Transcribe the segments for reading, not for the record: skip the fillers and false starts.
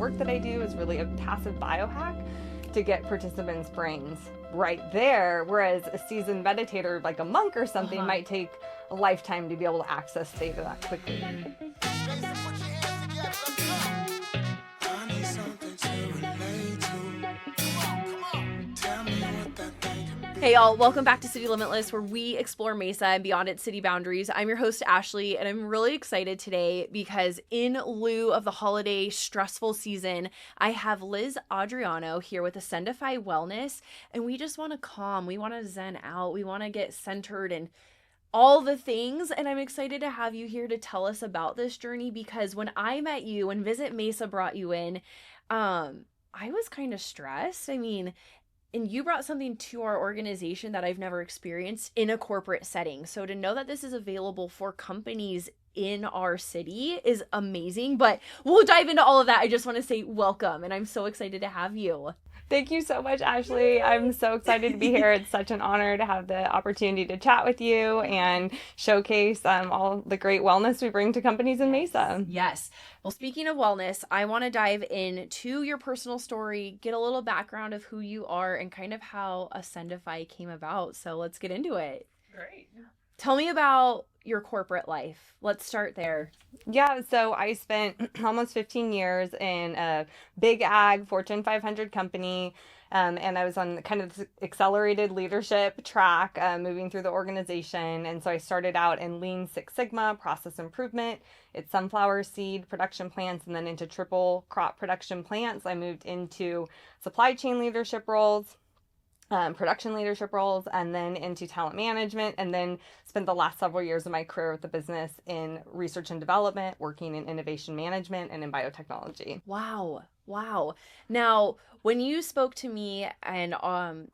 work that I do is really a passive biohack to get participants' brains right there, whereas a seasoned meditator like a monk or something might take a lifetime to be able to access theta that quickly. Hey y'all, welcome back to City Limitless, where we explore Mesa and beyond its city boundaries. I'm your host, Ashley, and I'm really excited today because in lieu of the holiday stressful season, I have Liz Adriano here with Ascendify Wellness, and we just want to calm, we want to zen out, we want to get centered and all the things, and I'm excited to have you here to tell us about this journey because when I met you, when Visit Mesa brought you in, I was kind of stressed. And you brought something to our organization that I've never experienced in a corporate setting. So to know that this is available for companies in our city is amazing. But we'll dive into all of that. I just want to say welcome, and I'm so excited to have you. Thank you so much, Ashley. I'm so excited to be here. It's such an honor to have the opportunity to chat with you and showcase all the great wellness we bring to companies in Mesa. Yes. Well, speaking of wellness, I want to dive into your personal story, get a little background of who you are and kind of how Ascendify came about. So let's get into it. Great. Tell me about your corporate life. Let's start there. Yeah, so I spent almost 15 years in a big ag Fortune 500 company, and I was on kind of this accelerated leadership track, moving through the organization. And so I started out in Lean Six Sigma, process improvement. It's sunflower seed production plants, and then into triple crop production plants. I moved into supply chain leadership roles, production leadership roles, and then into talent management, and then spent the last several years of my career with the business in research and development, working in innovation management and in biotechnology. Wow. Now, when you spoke to me and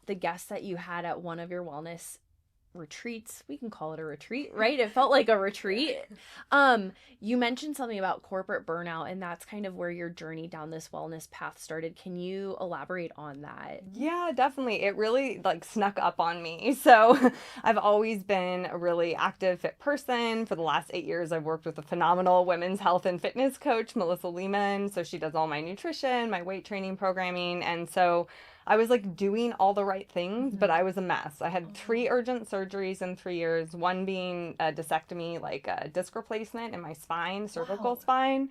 the guests that you had at one of your wellness retreats, we can call it a retreat, right? It felt like a retreat. You mentioned something about corporate burnout, and that's kind of where your journey down this wellness path started. Can you elaborate on that? Yeah, definitely. It really snuck up on me. So I've always been a really active, fit person. For the last 8 years, I've worked with a phenomenal women's health and fitness coach, Melissa Lehman. So she does all my nutrition, my weight training programming. And so I was doing all the right things, but I was a mess. I had 3 urgent surgeries in 3 years, one being a discectomy, a disc replacement in my spine, cervical spine.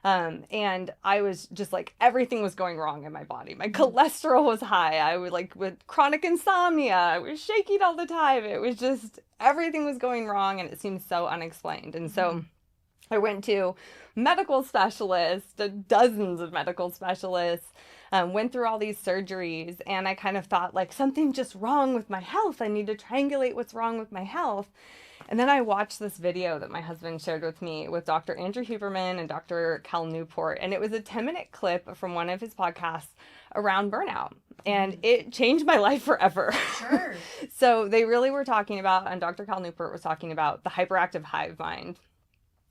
And I was just everything was going wrong in my body. My cholesterol was high. I was with chronic insomnia. I was shaking all the time. It was just, everything was going wrong, and it seemed so unexplained. And so I went to medical specialists, dozens of medical specialists, went through all these surgeries, and I kind of thought something's just wrong with my health. I need to triangulate what's wrong with my health. And then I watched this video that my husband shared with me with Dr. Andrew Huberman and Dr. Newport. And it was a 10-minute clip from one of his podcasts around burnout. And it changed my life forever. Sure. So they really were talking about, and Dr. Newport was talking about the hyperactive hive mind,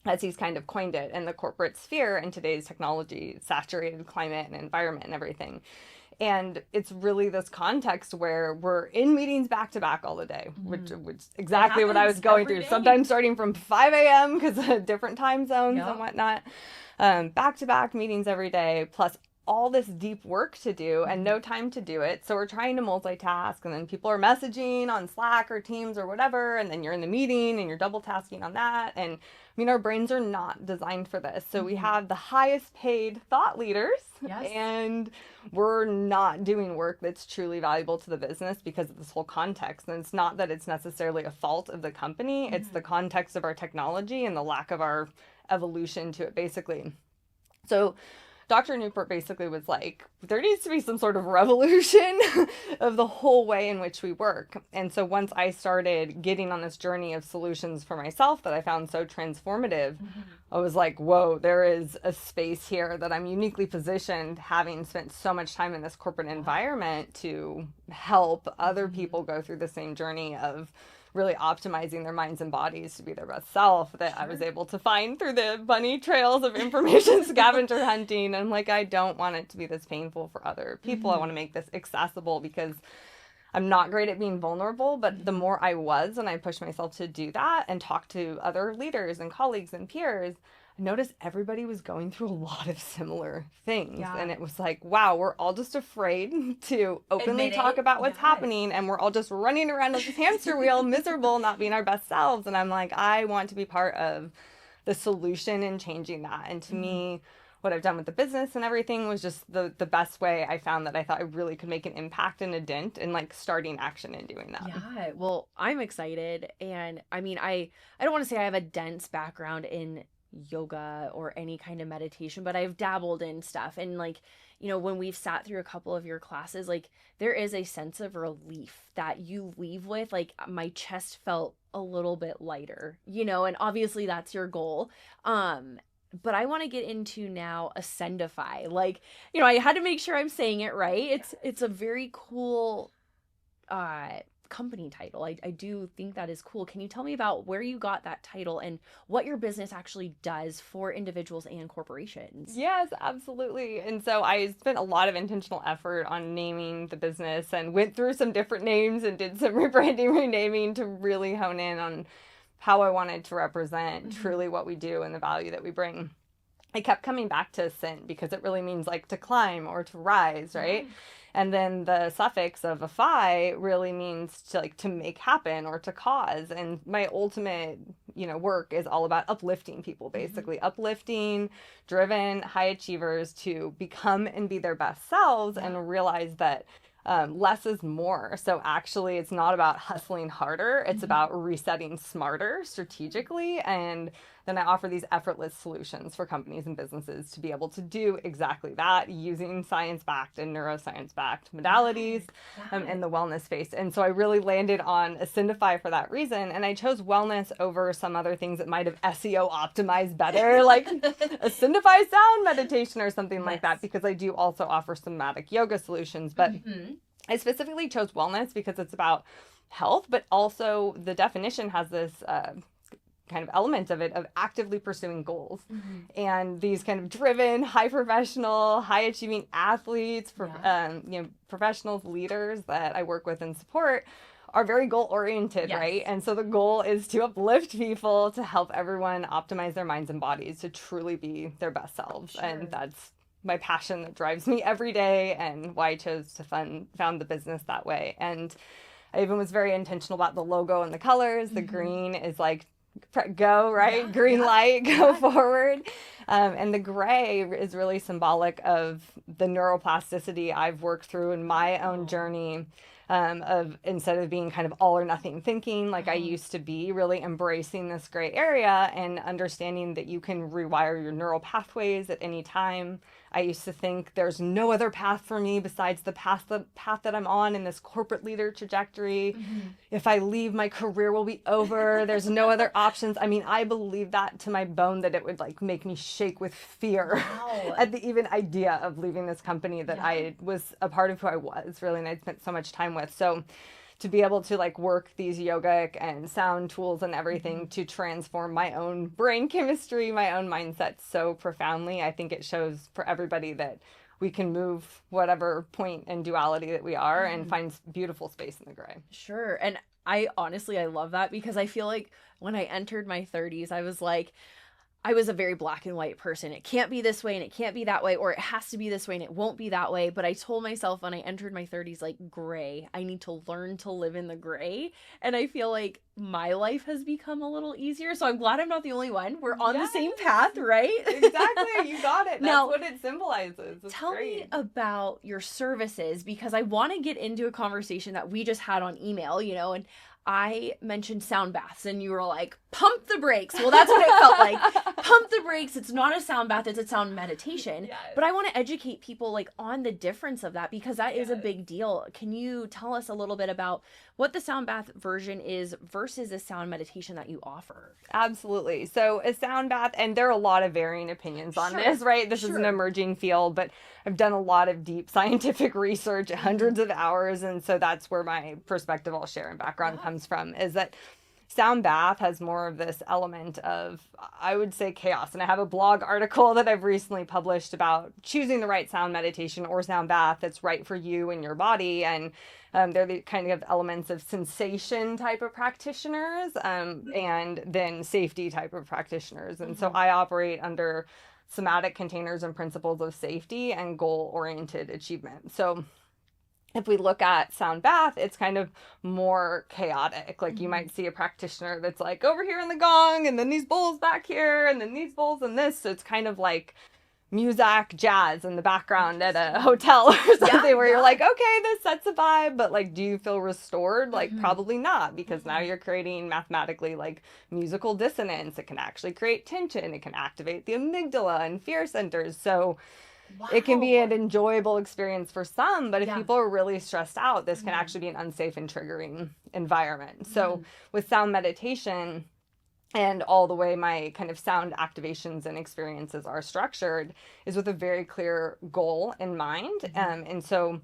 as he's kind of coined it, in the corporate sphere in today's technology saturated climate and environment and everything. And it's really this context where we're in meetings back to back all the day, which exactly what I was going through. Sometimes starting from 5 a.m. because of different time zones and whatnot. Back to back meetings every day, plus all this deep work to do and no time to do it. So we're trying to multitask, and then people are messaging on Slack or Teams or whatever, and then you're in the meeting and you're double tasking on that. And our brains are not designed for this. So we have the highest paid thought leaders, and we're not doing work that's truly valuable to the business because of this whole context. And it's not that it's necessarily a fault of the company. It's the context of our technology and the lack of our evolution to it, basically. So Dr. Newport basically was there needs to be some sort of revolution of the whole way in which we work. And so once I started getting on this journey of solutions for myself that I found so transformative, I was whoa, there is a space here that I'm uniquely positioned, having spent so much time in this corporate environment, to help other people go through the same journey of really optimizing their minds and bodies to be their best self that I was able to find through the bunny trails of information scavenger hunting. And I don't want it to be this painful for other people. I want to make this accessible because I'm not great at being vulnerable, but the more I was, and I pushed myself to do that and talk to other leaders and colleagues and peers, I noticed everybody was going through a lot of similar things. Yeah. And it was like, wow, we're all just afraid to openly talk about what's happening. And we're all just running around like this hamster wheel, miserable, not being our best selves. And I'm like, I want to be part of the solution in changing that. And to me, what I've done with the business and everything was just the best way I found that I thought I really could make an impact and a dent in like starting action and doing that. Yeah, well, I'm excited. And I mean, I don't want to say I have a dense background in yoga or any kind of meditation, but I've dabbled in stuff. And like, you know, when we've sat through a couple of your classes, like there is a sense of relief that you leave with. Like my chest felt a little bit lighter, you know, and obviously that's your goal. But I want to get into now Ascendify. Like, you know, I had to make sure I'm saying it right. It's a very cool company title. I do think that is cool. Can you tell me about where you got that title and what your business actually does for individuals and corporations? Yes, absolutely. And so I spent a lot of intentional effort on naming the business and went through some different names and did some rebranding, renaming to really hone in on how I wanted to represent truly what we do and the value that we bring. I kept coming back to ascend because it really means like to climb or to rise, right? And then the suffix of "ify" really means to like to make happen or to cause. And my ultimate, you know, work is all about uplifting people, basically uplifting, driven high achievers to become and be their best selves and realize that less is more. So actually it's not about hustling harder. It's about resetting smarter strategically. And then I offer these effortless solutions for companies and businesses to be able to do exactly that using science-backed and neuroscience-backed modalities in the wellness space. And so I really landed on Ascindify for that reason. And I chose wellness over some other things that might have SEO optimized better, like Ascendify sound meditation or something like that, because I do also offer somatic yoga solutions. But I specifically chose wellness because it's about health, but also the definition has this kind of element of it of actively pursuing goals. And these kind of driven, high professional, high achieving athletes, you know, professionals, leaders that I work with and support are very goal oriented, right? And so the goal is to uplift people, to help everyone optimize their minds and bodies to truly be their best selves. And that's my passion that drives me every day and why I chose to found the business that way. And I even was very intentional about the logo and the colors. The green is like go, right? Green light, go forward. And the gray is really symbolic of the neuroplasticity I've worked through in my own journey, of instead of being kind of all or nothing thinking like I used to be, really embracing this gray area and understanding that you can rewire your neural pathways at any time. I used to think there's no other path for me besides the path that I'm on in this corporate leader trajectory. If I leave, my career will be over. There's no other options. I mean, I believe that to my bone, that it would like make me shake with fear at the even idea of leaving this company that I was a part of who I was really, and I'd spent so much time with. So to be able to like work these yogic and sound tools and everything to transform my own brain chemistry, my own mindset so profoundly, I think it shows for everybody that we can move whatever point and duality that we are and find beautiful space in the gray. Sure. And I honestly, I love that because I feel like when I entered my 30s, I was a very black and white person. It can't be this way and it can't be that way, or it has to be this way and it won't be that way. But I told myself when I entered my 30s, like, gray, I need to learn to live in the gray. And I feel like my life has become a little easier. So I'm glad I'm not the only one. We're on the same path, right? Exactly. You got it. That's now, what it symbolizes. It's tell great. me about your services, because I want to get into a conversation that we just had on email, you know, and I mentioned sound baths and you were like, pump the brakes. Well, that's what it felt like. Pump the brakes. It's not a sound bath. It's a sound meditation. Yes. But I want to educate people like on the difference of that, because that is a big deal. Can you tell us a little bit about what the sound bath version is versus a sound meditation that you offer? Absolutely. So a sound bath, and there are a lot of varying opinions on this, right? This is an emerging field, but I've done a lot of deep scientific research, hundreds of hours. And so that's where my perspective I'll share and background comes from, is that sound bath has more of this element of, I would say, chaos. And I have a blog article that I've recently published about choosing the right sound meditation or sound bath that's right for you and your body. And they're the kind of elements of sensation type of practitioners, and then safety type of practitioners. And so I operate under somatic containers and principles of safety and goal-oriented achievement. So if we look at sound bath, it's kind of more chaotic. Like you might see a practitioner that's like over here in the gong, and then these bowls back here, and then these bowls and this. So it's kind of like music, jazz in the background at a hotel or something, where you're like, okay, this sets a vibe, but like, do you feel restored? Like probably not, because now you're creating mathematically like musical dissonance. It can actually create tension. It can activate the amygdala and fear centers. So it can be an enjoyable experience for some, but if people are really stressed out, this can actually be an unsafe and triggering environment. So with sound meditation, and all the way my kind of sound activations and experiences are structured is with a very clear goal in mind. And so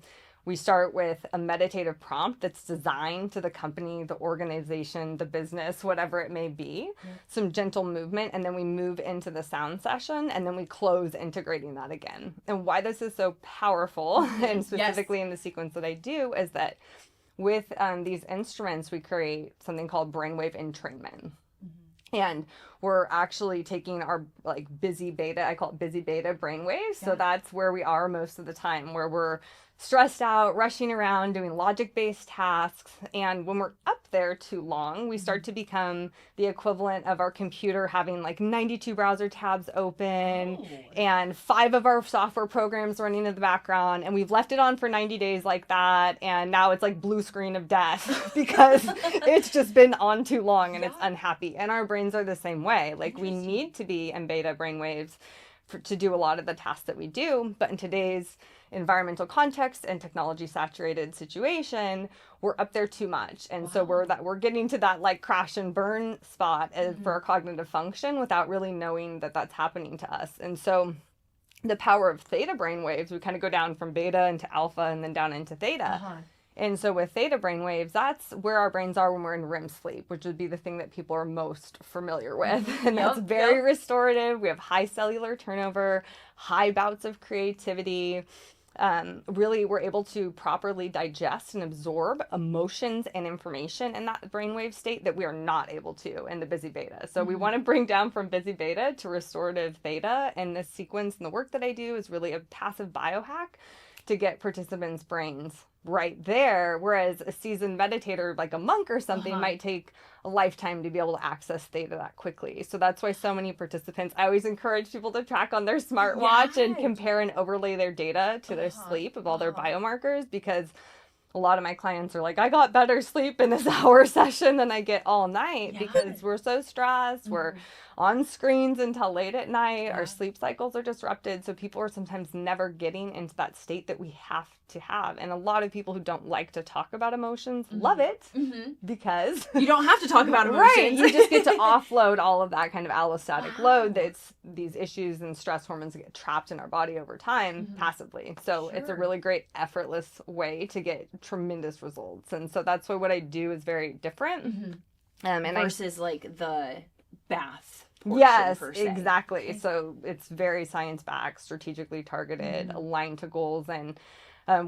we start with a meditative prompt that's designed to the company, the organization, the business, whatever it may be, some gentle movement, and then we move into the sound session, and then we close integrating that again. And why this is so powerful, and specifically in the sequence that I do, is that with these instruments, we create something called brainwave entrainment. And we're actually taking our like busy beta, I call it busy beta brainwaves. So that's where we are most of the time, where we're stressed out, rushing around, doing logic-based tasks. And when we're up there too long, we start to become the equivalent of our computer having like 92 browser tabs open and 5 of our software programs running in the background. And we've left it on for 90 days like that. And now it's like blue screen of death because it's just been on too long and it's unhappy. And our brains are the same way. Like we need to be in beta brainwaves to do a lot of the tasks that we do. But in today's environmental context and technology saturated situation, we're up there too much. And so we're getting to that like crash and burn spot for our cognitive function without really knowing that that's happening to us. And so the power of theta brainwaves, we kind of go down from beta into alpha and then down into theta. And so with theta brainwaves, that's where our brains are when we're in REM sleep, which would be the thing that people are most familiar with. And that's very restorative. We have high cellular turnover, high bouts of creativity. Really, we're able to properly digest and absorb emotions and information in that brainwave state that we are not able to in the busy beta. So we want to bring down from busy beta to restorative theta. And this sequence and the work that I do is really a passive biohack to get participants' brains right there. Whereas a seasoned meditator, like a monk or something, might take a lifetime to be able to access theta that quickly. So that's why so many participants, I always encourage people to track on their smartwatch and compare and overlay their data to their sleep of all their biomarkers, because a lot of my clients are like, I got better sleep in this hour session than I get all night because we're so stressed. We're on screens until late at night. Our sleep cycles are disrupted. So people are sometimes never getting into that state that we have to have. And a lot of people who don't like to talk about emotions love it because you don't have to talk about emotions. Right. You just get to offload all of that kind of allostatic load that's these issues and stress hormones that get trapped in our body over time passively. So it's a really great effortless way to get tremendous results. And so that's why what I do is very different. And versus like the bath. Yes, exactly. So it's very science-backed, strategically targeted, aligned to goals, and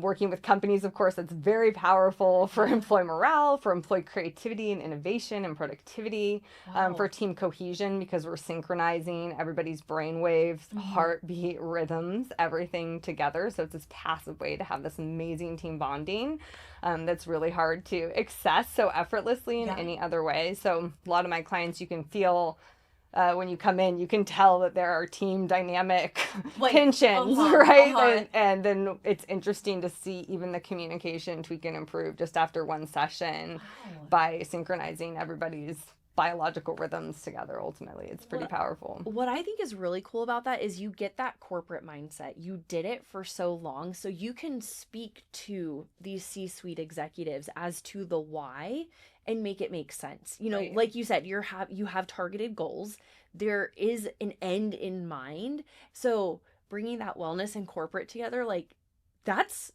working with companies, of course, that's very powerful for employee morale, for employee creativity and innovation and productivity, for team cohesion, because we're synchronizing everybody's brain waves, heartbeat, rhythms, everything together. So it's this passive way to have this amazing team bonding that's really hard to access so effortlessly in any other way. So a lot of my clients, you can feel when you come in, you can tell that there are team dynamic tensions, right? And then it's interesting to see even the communication tweak and improve just after one session by synchronizing everybody's biological rhythms together. Ultimately, it's pretty powerful. What I think is really cool about that is you get that corporate mindset. You did it for so long, so you can speak to these C-suite executives as to the why and make it make sense. You know, like you said, you have targeted goals. There is an end in mind. So bringing that wellness and corporate together, like That's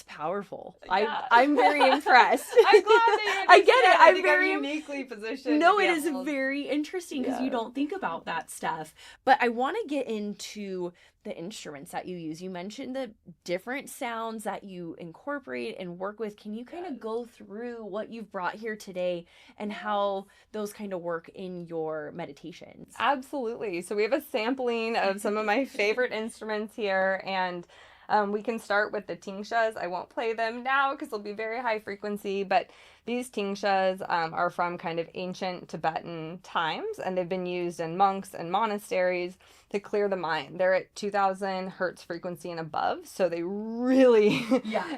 powerful. Yeah. I'm very impressed. I'm glad that I get it. I'm very uniquely positioned. No, it is very interesting because you Yeah. don't think about that stuff. But I want to get into the instruments that you use. You mentioned the different sounds that you incorporate and work with. Can you kind of go through what you've brought here today and how those kind of work in your meditations? Absolutely. So we have a sampling of some of my favorite instruments here, and we can start with the Tingshas. I won't play them now because they'll be very high frequency, but these Tingshas are from kind of ancient Tibetan times, and they've been used in monks and monasteries to clear the mind. They're at 2000 hertz frequency and above, so they really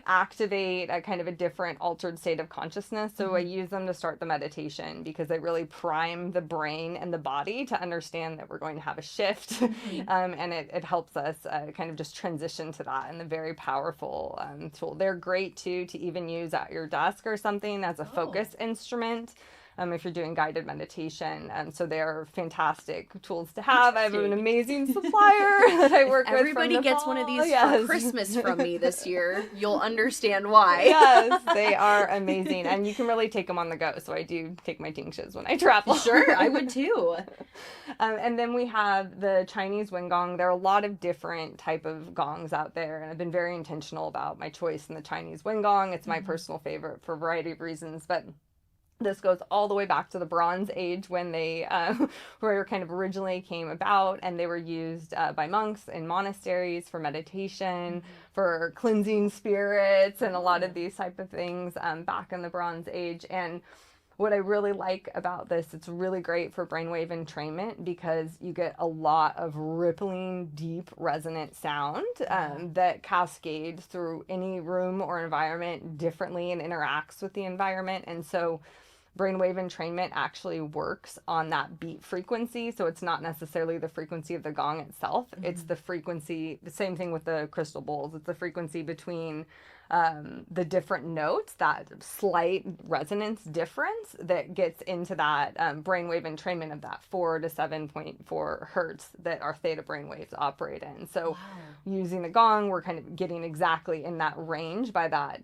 activate a kind of a different altered state of consciousness. So I use them to start the meditation because they really prime the brain and the body to understand that we're going to have a shift, and it helps us kind of just transition to that, and a very powerful tool. They're great too to even use at your desk or something as a focus instrument. If you're doing guided meditation. So they're fantastic tools to have. I have an amazing supplier that I work with. Everybody gets one of these for Christmas from me this year. You'll understand why. Yes, they are amazing. And you can really take them on the go. So I do take my Tingshas when I travel. Sure, I would too. And then we have the Chinese wind gong. There are a lot of different type of gongs out there. And I've been very intentional about my choice in the Chinese wind gong. It's my personal favorite for a variety of reasons. But this goes all the way back to the Bronze Age when they were kind of originally came about, and they were used by monks in monasteries for meditation, for cleansing spirits, and a lot of these type of things back in the Bronze Age. And what I really like about this, it's really great for brainwave entrainment because you get a lot of rippling, deep, resonant sound that cascades through any room or environment differently and interacts with the environment. And so brainwave entrainment actually works on that beat frequency. So it's not necessarily the frequency of the gong itself. It's the frequency, the same thing with the crystal bowls. It's the frequency between the different notes, that slight resonance difference that gets into that brainwave entrainment of that 4 to 7.4 hertz that our theta brainwaves operate in. So using the gong, we're kind of getting exactly in that range by that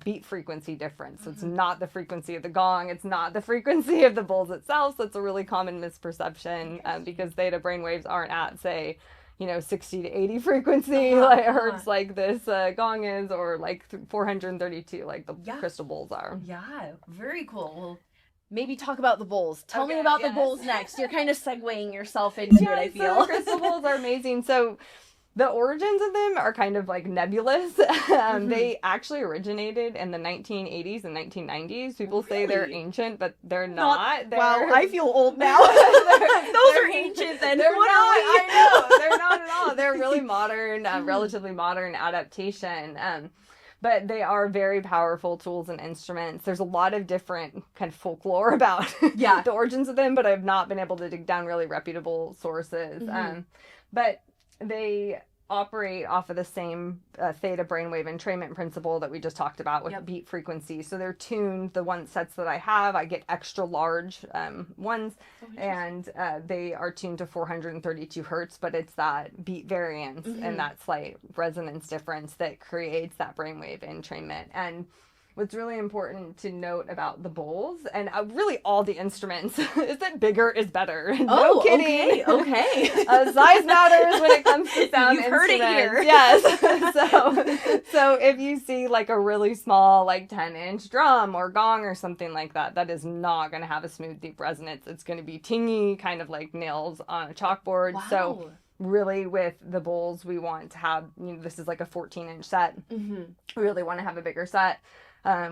beat frequency difference. So it's not the frequency of the gong, it's not the frequency of the bowls itself. So it's a really common misperception because theta brainwaves aren't at, say, 60 to 80 frequency hertz like this gong is, or like 432 like the crystal bowls are. Yeah, very cool. Well, maybe talk about the bowls. Tell me about the bowls next. You're kind of segueing yourself into it, I feel. So crystal bowls are amazing. So the origins of them are kind of like nebulous. They actually originated in the 1980s and 1990s. People say they're ancient, but they're not. Wow, I feel old now. Those are ancient then. They're not, I know. They're not at all. They're really modern, relatively modern adaptation. But they are very powerful tools and instruments. There's a lot of different kind of folklore about the origins of them, but I've not been able to dig down really reputable sources. But they operate off of the same theta brainwave entrainment principle that we just talked about with beat frequency. So they're tuned, the one sets that I have, I get extra large ones, and they are tuned to 432 hertz, but it's that beat variance and that slight resonance difference that creates that brainwave entrainment. And what's really important to note about the bowls, and really all the instruments, is that bigger is better. No kidding. Okay. Size matters when it comes to sound You've instruments. heard it here. Yes. So if you see like a really small, like 10-inch drum or gong or something like that, that is not going to have a smooth, deep resonance. It's going to be tingy, kind of like nails on a chalkboard. Wow. So really with the bowls, we want to have, this is like a 14-inch set. We really want to have a bigger set.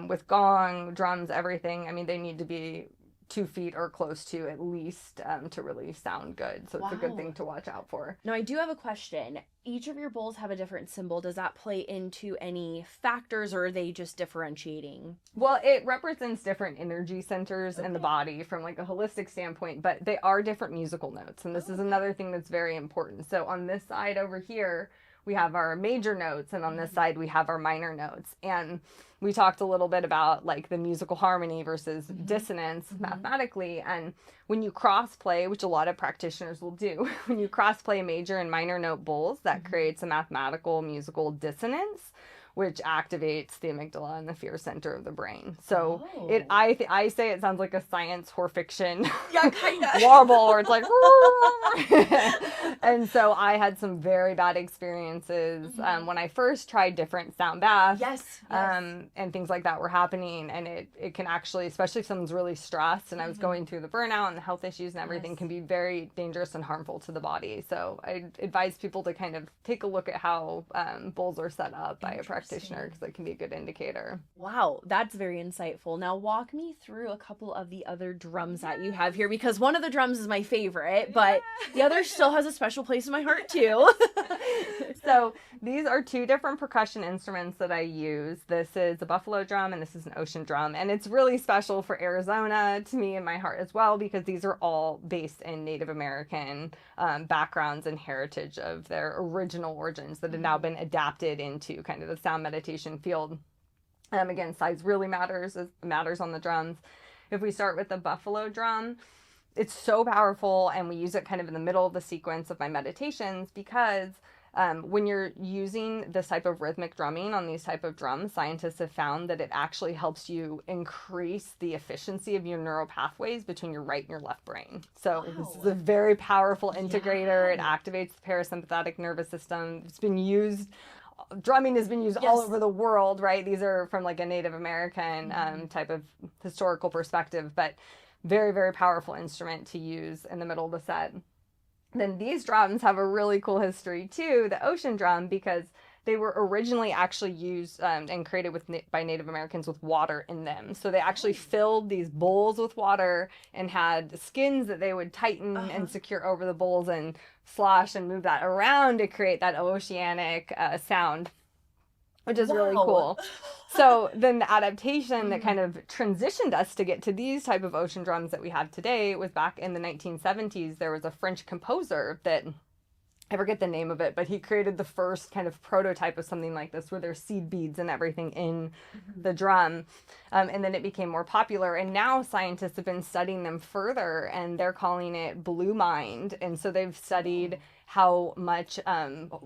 With gong, drums, everything, I mean, they need to be 2 feet or close to at least to really sound good. So it's a good thing to watch out for. Now, I do have a question. Each of your bowls have a different symbol. Does that play into any factors, or are they just differentiating? Well, it represents different energy centers in the body from like a holistic standpoint, but they are different musical notes. And this is another thing that's very important. So on this side over here, we have our major notes, and on this side we have our minor notes. And we talked a little bit about like the musical harmony versus dissonance mathematically. And when you cross play, which a lot of practitioners will do, when you cross play major and minor note bowls, that creates a mathematical musical dissonance, which activates the amygdala and the fear center of the brain. So I say it sounds like a science horror fiction warble, where it's like, and so I had some very bad experiences when I first tried different sound baths, and things like that were happening. And it can actually, especially if someone's really stressed, and I was going through the burnout and the health issues and everything, can be very dangerous and harmful to the body. So I advise people to kind of take a look at how bowls are set up by a practitioner, because it can be a good indicator. Wow, that's very insightful. Now walk me through a couple of the other drums that you have here, because one of the drums is my favorite, but the other still has a special place in my heart too. So these are two different percussion instruments that I use. This is a buffalo drum and this is an ocean drum. And it's really special for Arizona to me in my heart as well, because these are all based in Native American backgrounds and heritage of their original origins that have now been adapted into kind of the sound meditation field. Again, size really matters on the drums. If we start with the buffalo drum, it's so powerful, and we use it kind of in the middle of the sequence of my meditations, because when you're using this type of rhythmic drumming on these type of drums, scientists have found that it actually helps you increase the efficiency of your neural pathways between your right and your left brain. So this is a very powerful integrator. It activates the parasympathetic nervous system. It's been used, drumming has been used all over the world, right? These are from like a Native American type of historical perspective, but very, very powerful instrument to use in the middle of the set. Then these drums have a really cool history too, the ocean drum, because they were originally actually used and created by Native Americans with water in them. So they actually filled these bowls with water and had skins that they would tighten and secure over the bowls and slosh and move that around to create that oceanic sound, which is really cool. So then the adaptation that kind of transitioned us to get to these type of ocean drums that we have today was back in the 1970s. There was a French composer that, I forget the name of it, but he created the first kind of prototype of something like this, where there's seed beads and everything in the drum. And then it became more popular. And now scientists have been studying them further, and they're calling it blue mind. And so they've studied how much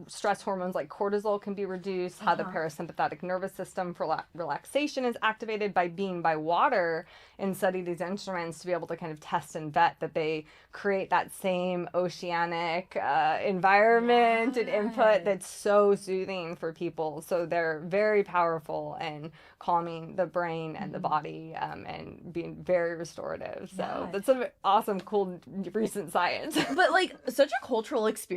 stress hormones like cortisol can be reduced, how the parasympathetic nervous system for relaxation is activated by being by water, and study these instruments to be able to kind of test and vet that they create that same oceanic environment and input that's so soothing for people. So they're very powerful in calming the brain and the body, and being very restorative. So that's an awesome, cool, recent science. But like such a cultural experience,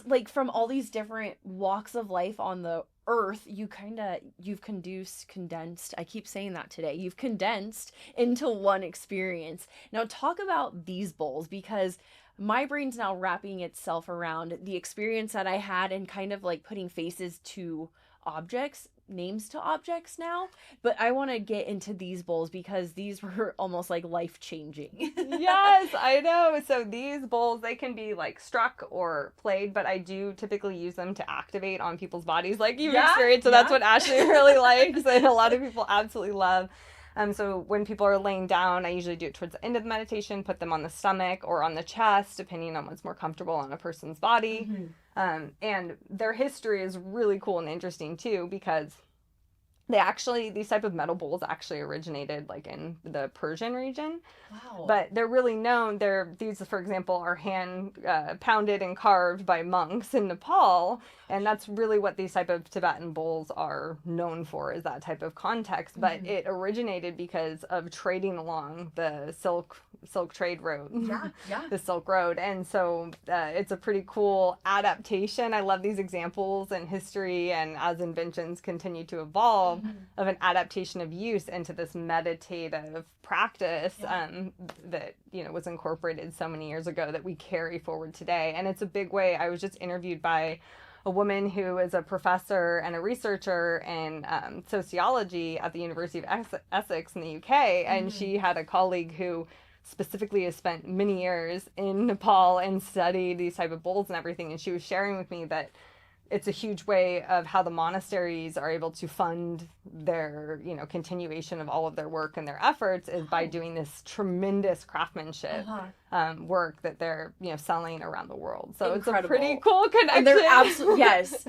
like from all these different walks of life on the earth, you've condensed, I keep saying that today, you've condensed into one experience. Now talk about these bowls, because my brain's now wrapping itself around the experience that I had and kind of like putting faces to objects, names to objects now. But I want to get into these bowls, because these were almost like life-changing. Yes, I know. So these bowls, they can be like struck or played, but I do typically use them to activate on people's bodies, like you've experienced. So that's what Ashley really likes, and a lot of people absolutely love. So when people are laying down, I usually do it towards the end of the meditation, put them on the stomach or on the chest, depending on what's more comfortable on a person's body. And their history is really cool and interesting too, because these type of metal bowls actually originated like in the Persian region. Wow. But they're really known. These, for example, are hand pounded and carved by monks in Nepal. And that's really what these type of Tibetan bowls are known for, is that type of context. But it originated because of trading along the silk trade road. The Silk Road. And so it's a pretty cool adaptation. I love these examples in history, and as inventions continue to evolve, of an adaptation of use into this meditative practice that was incorporated so many years ago that we carry forward today. And it's a big way. I was just interviewed by a woman who is a professor and a researcher in sociology at the University of Essex in the UK, and she had a colleague who specifically has spent many years in Nepal and studied these type of bowls and everything. And she was sharing with me that it's a huge way of how the monasteries are able to fund their, continuation of all of their work and their efforts is by doing this tremendous craftsmanship work that they're, selling around the world. So Incredible. It's a pretty cool connection. And they're absolutely, yes.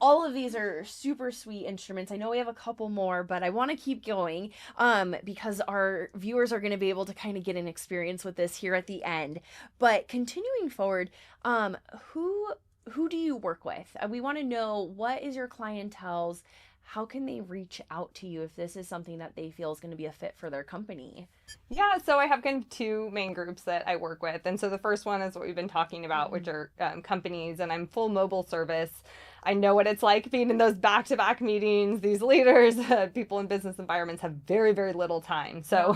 All of these are super sweet instruments. I know we have a couple more, but I want to keep going because our viewers are going to be able to kind of get an experience with this here at the end. But continuing forward, who do you work with? We want to know, what is your clientele's, how can they reach out to you if this is something that they feel is going to be a fit for their company? Yeah, so I have kind of two main groups that I work with. And so the first one is what we've been talking about, which are companies, and I'm full mobile service. I know what it's like being in those back-to-back meetings. These leaders, people in business environments have very, very little time. So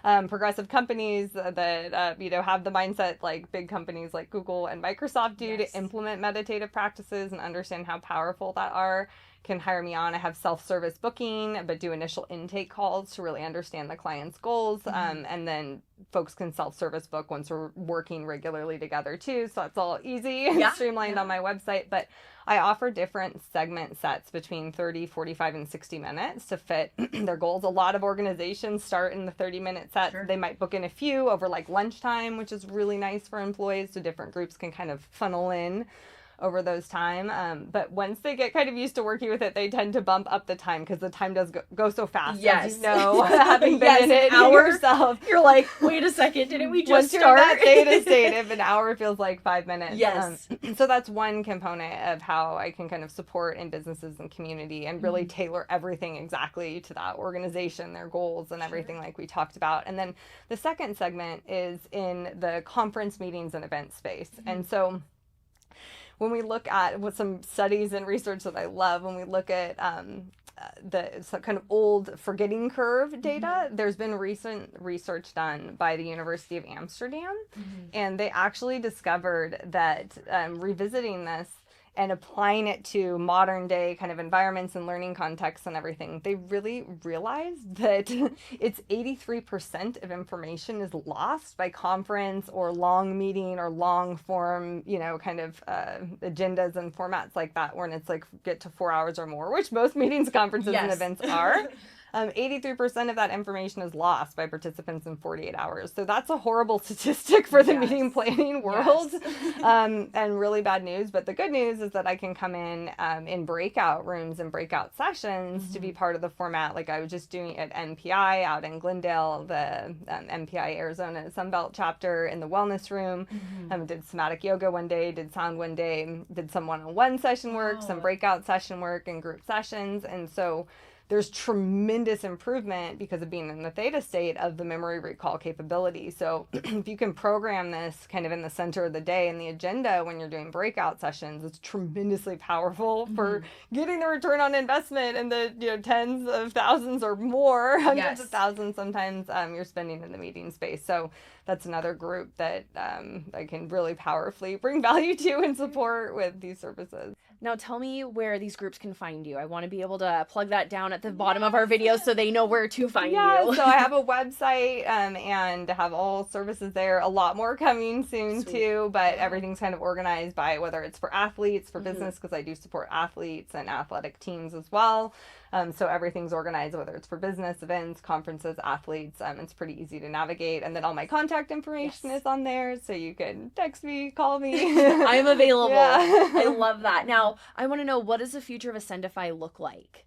progressive companies that, have the mindset like big companies like Google and Microsoft do to implement meditative practices and understand how powerful that are, can hire me on. I have self-service booking, but do initial intake calls to really understand the client's goals. And then folks can self-service book once we're working regularly together too. So that's all easy and streamlined on my website. But I offer different segment sets between 30, 45, and 60 minutes to fit their goals. A lot of organizations start in the 30-minute set. Sure. They might book in a few over like lunchtime, which is really nice for employees. So different groups can kind of funnel in over those time. But once they get kind of used to working with it, they tend to bump up the time because the time does go so fast. Yes. As having been in it yourself. You're like, wait a second, didn't we just once start? Once you're in that theta state, if an hour feels like 5 minutes. Yes. So that's one component of how I can kind of support in businesses and community and really tailor everything exactly to that organization, their goals and everything like we talked about. And then the second segment is in the conference, meetings, and event space. And so when we look at what some studies and research that I love, when we look at the kind of old forgetting curve data, there's been recent research done by the University of Amsterdam, and they actually discovered that revisiting this and applying it to modern day kind of environments and learning contexts and everything, they really realized that it's 83% of information is lost by conference or long meeting or long form, kind of agendas and formats like that, when it's like get to 4 hours or more, which most meetings, conferences, and events are. 83% of that information is lost by participants in 48 hours. So that's a horrible statistic for the meeting planning world, and really bad news. But the good news is that I can come in breakout rooms and breakout sessions to be part of the format. Like I was just doing at NPI out in Glendale, the NPI Arizona Sunbelt chapter, in the wellness room. Did somatic yoga one day, did sound one day, did some one-on-one session work, some breakout session work, and group sessions. And so there's tremendous improvement because of being in the theta state of the memory recall capability. So if you can program this kind of in the center of the day in the agenda when you're doing breakout sessions, it's tremendously powerful for getting the return on investment in the tens of thousands or more, hundreds of thousands sometimes you're spending in the meeting space. So that's another group that I can really powerfully bring value to and support with these services. Now tell me where these groups can find you. I want to be able to plug that down at the bottom of our video so they know where to find you. So I have a website and have all services there. A lot more coming soon too, but everything's kind of organized by whether it's for athletes, for business, because I do support athletes and athletic teams as well. So everything's organized, whether it's for business, events, conferences, athletes. It's pretty easy to navigate. And then all my contact information is on there. So you can text me, call me. I'm available. I love that. Now, I want to know, what does the future of Ascendify look like?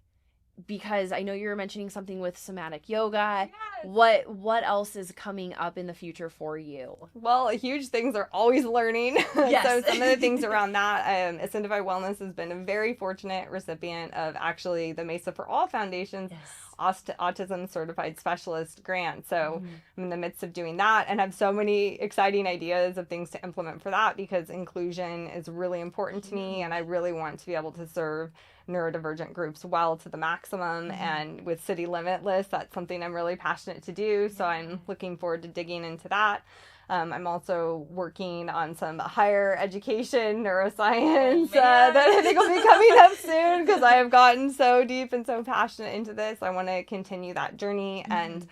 Because I know you were mentioning something with somatic yoga. What else is coming up in the future for you? Well, huge things are always learning. So some of the things around that, Ascendify Wellness has been a very fortunate recipient of actually the Mesa for All Foundation's autism certified specialist grant. So I'm in the midst of doing that and have so many exciting ideas of things to implement for that, because inclusion is really important to me, and I really want to be able to serve neurodivergent groups well to the maximum. And with City Limitless, that's something I'm really passionate to do. So I'm looking forward to digging into that. I'm also working on some higher education neuroscience that I think will be coming up soon, because I have gotten so deep and so passionate into this. I want to continue that journey. And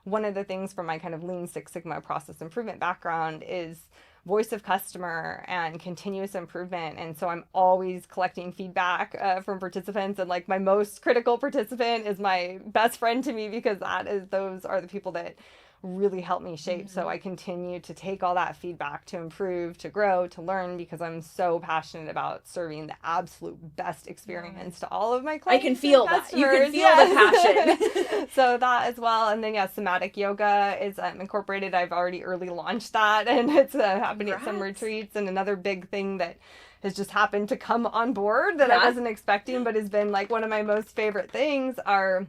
one of the things from my kind of Lean Six Sigma process improvement background is voice of customer and continuous improvement. And so I'm always collecting feedback from participants, and like my most critical participant is my best friend to me, because those are the people that really helped me shape. So I continue to take all that feedback to improve, to grow, to learn, because I'm so passionate about serving the absolute best experience to all of my clients. I can feel that. You can feel the passion. So that as well. And then Somatic yoga is incorporated. I've already early launched that, and it's happening at some retreats. And another big thing that has just happened to come on board that I wasn't expecting, but has been like one of my most favorite things, are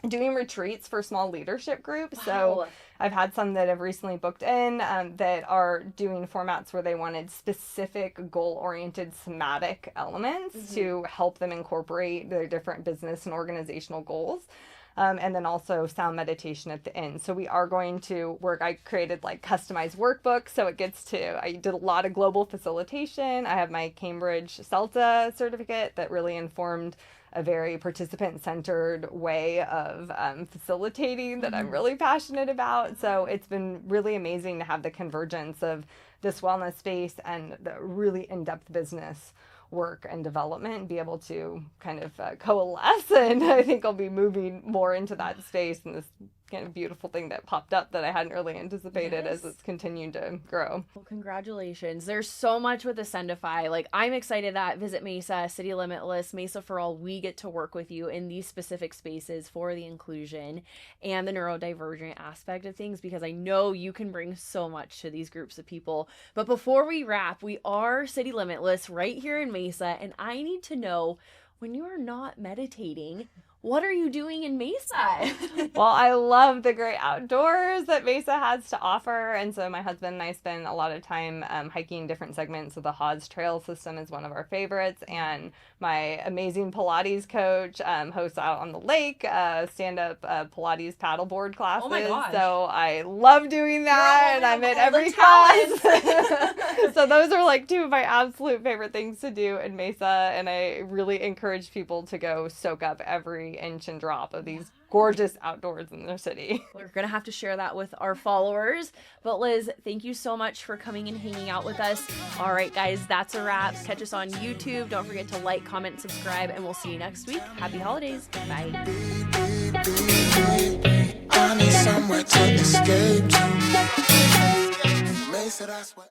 doing retreats for small leadership groups. Wow. So I've had some that have recently booked in that are doing formats where they wanted specific goal-oriented somatic elements to help them incorporate their different business and organizational goals. And then also sound meditation at the end. So we are going to work, I created like customized workbooks. So I did a lot of global facilitation. I have my Cambridge CELTA certificate that really informed a very participant-centered way of facilitating that I'm really passionate about. So it's been really amazing to have the convergence of this wellness space and the really in-depth business work and development, be able to kind of coalesce. And I think I'll be moving more into that space, and this kind of beautiful thing that popped up that I hadn't really anticipated as it's continued to grow. Well, congratulations. There's so much with Ascendify. Like, I'm excited that Visit Mesa, City Limitless, Mesa for All, we get to work with you in these specific spaces for the inclusion and the neurodivergent aspect of things, because I know you can bring so much to these groups of people. But before we wrap, we are City Limitless right here in Mesa, and I need to know, when you are not meditating, what are you doing in Mesa? Well, I love the great outdoors that Mesa has to offer. And so my husband and I spend a lot of time hiking different segments of the Hawes Trail system is one of our favorites. And my amazing Pilates coach hosts out on the lake, stand-up Pilates paddleboard classes. Oh my gosh. So I love doing that. And I'm at every class. So those are like two of my absolute favorite things to do in Mesa. And I really encourage people to go soak up every inch and drop of these gorgeous outdoors in the city. We're gonna have to share that with our followers. But Liz, thank you so much for coming and hanging out with us. All right, guys, that's a wrap. Catch us on YouTube. Don't forget to like, comment, subscribe, and we'll see you next week. Happy holidays. Bye. I need somewhere to escape to.